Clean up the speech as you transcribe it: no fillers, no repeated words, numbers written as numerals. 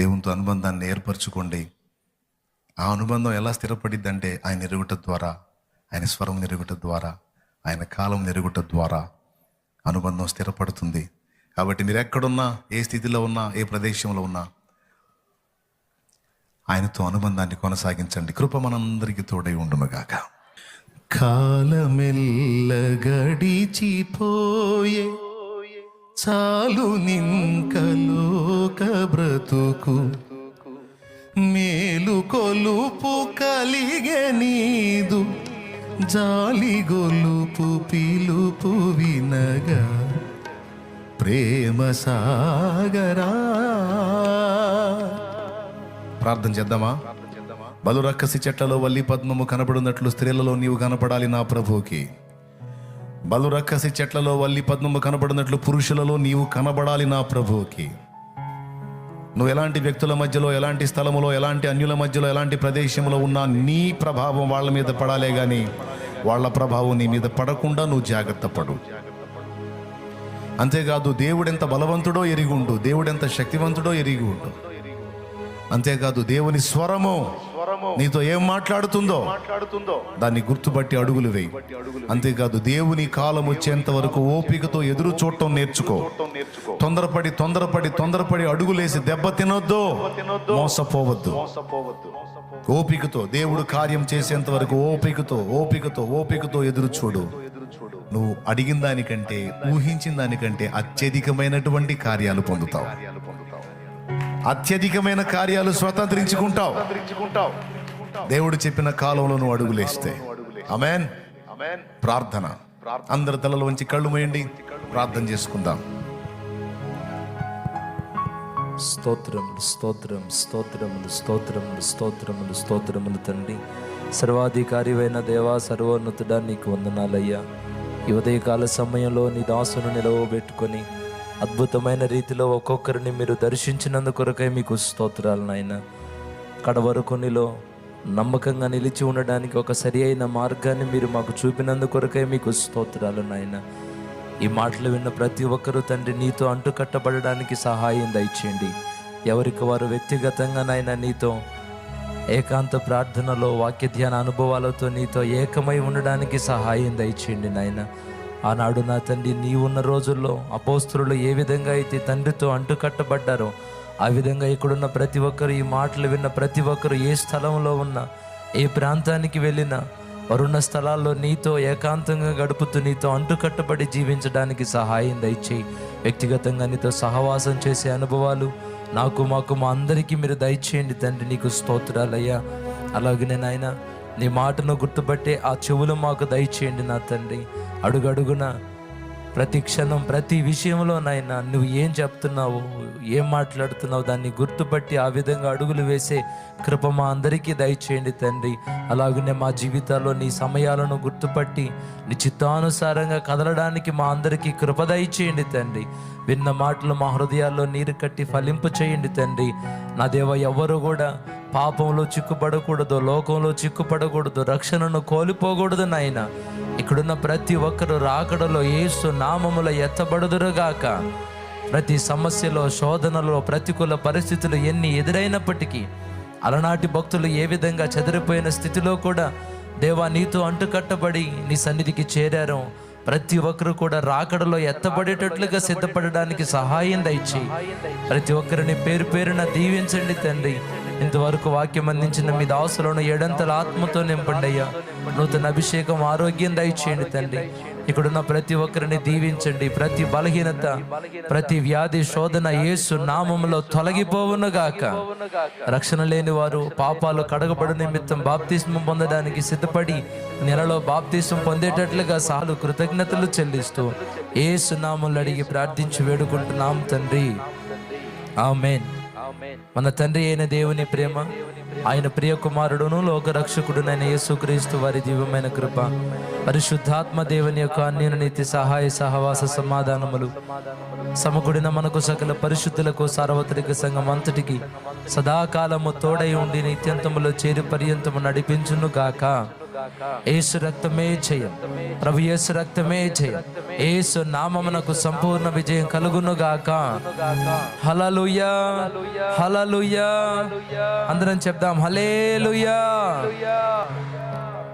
దేవునితో అనుబంధాన్ని ఏర్పరచుకోండి. ఆ అనుబంధం ఎలా స్థిరపడిద్దంటే ఆయన ఎరుగుట ద్వారా, ఆయన స్వరం ఎరుగుట ద్వారా, ఆయన కాలం ఎరుగుట ద్వారా అనుబంధం స్థిరపడుతుంది. కాబట్టి మీరు ఎక్కడున్నా, ఏ స్థితిలో ఉన్నా, ఏ ప్రదేశంలో ఉన్నా ఆయనతో అనుబంధాన్ని కొనసాగించండి. కృప మనందరికీ తోడై ఉండునుగాక. కాలమెల్ల గడిచిపోయే చాలు నింకలోక బ్రతుకు, మేలు కొలుపు కలిగే నీదు జాలి గొలుపు పిలుపు వినగా ప్రేమ సాగరా. ప్రార్థన చేద్దామా? బలు రక్కసి చెట్లలో వల్లి పద్మము కనబడినట్లు స్త్రీలలో నీవు కనపడాలి నా ప్రభువుకి. బలు రక్కసి చెట్లలో వల్లి పద్మము కనబడినట్లు పురుషులలో నీవు కనబడాలి నా ప్రభువుకి. నువ్వు ఎలాంటి వ్యక్తుల మధ్యలో, ఎలాంటి స్థలములో, ఎలాంటి అన్యుల మధ్యలో, ఎలాంటి ప్రదేశంలో ఉన్నా నీ ప్రభావం వాళ్ళ మీద పడాలే కానీ వాళ్ళ ప్రభావం నీ మీద పడకుండా నువ్వు జాగ్రత్త పడు. అంతేకాదు దేవుడెంత బలవంతుడో ఎరిగుండు, దేవుడెంత శక్తివంతుడో ఎరిగుండు. అంతేకాదు దేవుని స్వరము నీతో ఏం మాట్లాడుతుందో దాన్ని గుర్తుపట్టి అడుగులు వేయి. అంతేకాదు దేవుని కాలం వచ్చేంత వరకు ఓపికతో ఎదురు చూడటం నేర్చుకో. తొందరపడి అడుగులేసి దెబ్బ తినొద్దు, మోసపోవద్దు. ఓపికతో దేవుడు కార్యం చేసేంత వరకు ఓపికతో ఎదురు చూడు. నువ్వు అడిగిన దానికంటే, ఊహించిన దానికంటే అత్యధికమైనటువంటి కార్యాలు పొందుతావు. అత్యధికమైన కార్యాలు స్వతంత్రించుకుంటావు దేవుడు చెప్పిన కాలంలో నువ్వు అడుగులేస్తే. ఆమేన్. ప్రార్థన. అందరి తలలో వంచి కళ్ళు మూయండి, ప్రార్థన చేసుకుందాం. స్తోత్రములు తండ్రి, సర్వాధికారివైన దేవా, సర్వోన్నతుడా, నీకు వందనాలయ్యా. ఈ ఉదయకాల సమయంలో నీ దాసును నిలవబెట్టుకొని అద్భుతమైన రీతిలో ఒక్కొక్కరిని మీరు దర్శించినందుకొరకై మీకు స్తోత్రాలు నాయన. కడవరకు నీలో నమ్మకంగా నిలిచి ఉండడానికి ఒక సరి అయిన మార్గాన్ని మీరు మాకు చూపినందుకొరకై మీకు స్తోత్రాలు నాయన. ఈ మాటలు విన్న ప్రతి ఒక్కరూ తండ్రి నీతో అంటుకట్టబడడానికి సహాయం దయచేయండి. ఎవరికి వారు వ్యక్తిగతంగా నాయన నీతో ఏకాంత ప్రార్థనలో, వాక్య ధ్యాన అనుభవాలతో నీతో ఏకమై ఉండడానికి సహాయం దయచేయండి నాయన. ఆనాడు నా తండ్రి నీవున్న రోజుల్లో అపోస్తలులు ఏ విధంగా అయితే తండ్రితో అంటుకట్టబడ్డారో ఆ విధంగా ఇక్కడున్న ప్రతి ఒక్కరు, ఈ మాటలు విన్న ప్రతి ఒక్కరు ఏ స్థలంలో ఉన్నా, ఏ ప్రాంతానికి వెళ్ళినా, వారున్న స్థలాల్లో నీతో ఏకాంతంగా గడుపుతూ నీతో అంటుకట్టబడి జీవించడానికి సహాయం దయచేయి. వ్యక్తిగతంగా నీతో సహవాసం చేసే అనుభవాలు మాకు మా అందరికీ మీరు దయచేయండి తండ్రి. నీకు స్తోత్రాలయ్యా. అలాగనే నాయన నీ మాటను గుర్తుపట్టే ఆ చెవులు మాకు దయచేయండి నా తండ్రి. అడుగడుగున ప్రతి క్షణం, ప్రతి విషయంలో నాయన నువ్వు ఏం చెప్తున్నావు, ఏం మాట్లాడుతున్నావు దాన్ని గుర్తుపట్టి ఆ విధంగా అడుగులు వేసే కృప మా అందరికీ దయచేయండి తండ్రి. అలాగనే మా జీవితాల్లో నీ సమయాలను గుర్తుపట్టి నీ చిత్తానుసారంగా కదలడానికి మా అందరికీ కృప దయచేయండి తండ్రి. విన్న మాటలు మా హృదయాల్లో నీరు కట్టి ఫలింపు చేయండి తండ్రి. నా దేవ, ఎవరు కూడా పాపంలో చిక్కుపడకూడదు, లోకంలో చిక్కుపడకూడదు, రక్షణను కోల్పోకూడదు నాయన. ఇక్కడున్న ప్రతి ఒక్కరు రాకడలో యేసు నామములో ఎత్తబడుదురుగాక. ప్రతి సమస్యలో, శోధనలో, ప్రతికూల పరిస్థితులు ఎన్ని ఎదురైనప్పటికీ అలనాటి భక్తులు ఏ విధంగా చెదిరిపోయిన స్థితిలో కూడా దేవా నీతో అంటుకట్టబడి నీ సన్నిధికి చేరారు. ప్రతి ఒక్కరు కూడా రాకడలో ఎత్తబడేటట్లుగా సిద్ధపడడానికి సహాయం దయచేయి. ప్రతి ఒక్కరిని పేరు పేరున దీవించండి తండ్రి. ఇంతవరకు వాక్యం అందించిన మీ దాసులను ఏడంతల ఆత్మతో నింపండి అయ్యా. నూతన అభిషేకం, ఆరోగ్యం దయచేయండి తండ్రి. ఇక్కడున్న ప్రతి ఒక్కరిని దీవించండి. ప్రతి బలహీనత, ప్రతి వ్యాధి, శోధన యేసు నామములో తొలగిపోవునుగాక. రక్షణ లేని వారు పాపాలు కడగబడు నిమిత్తం బాప్తిస్మం పొందడానికి సిద్ధపడి నెలలో బాప్తిస్మం పొందేటట్లుగా సాలు కృతజ్ఞతలు చెల్లిస్తూ యేసు నామములో అడిగి ప్రార్థించి వేడుకుంటున్నాం తండ్రి. ఆమేన్. మన తండ్రి అయిన దేవుని ప్రేమ, ఆయన ప్రియ కుమారుడును లోకరక్షకుడునైన యేసుక్రీస్తు వారి దివ్యమైన కృప, పరిశుద్ధాత్మ దేవుని యొక్క అన్యోన్యత సహాయ సహవాస సమాధానములు సమకూడిన మనకు సకల పరిశుద్ధులకు సార్వత్రిక సంఘం అంతటికి సదాకాలము తోడై ఉండి నిత్యంతములో చేరి పర్యంతము నడిపించును గాక. యేసు రక్తమే జయం, ప్రభు యేసు రక్తమే జయం. యేసు నామమునకు సంపూర్ణ విజయం కలుగును గాక. హల్లెలూయా, హల్లెలూయా. అందరం చెప్దాం హల్లెలూయా.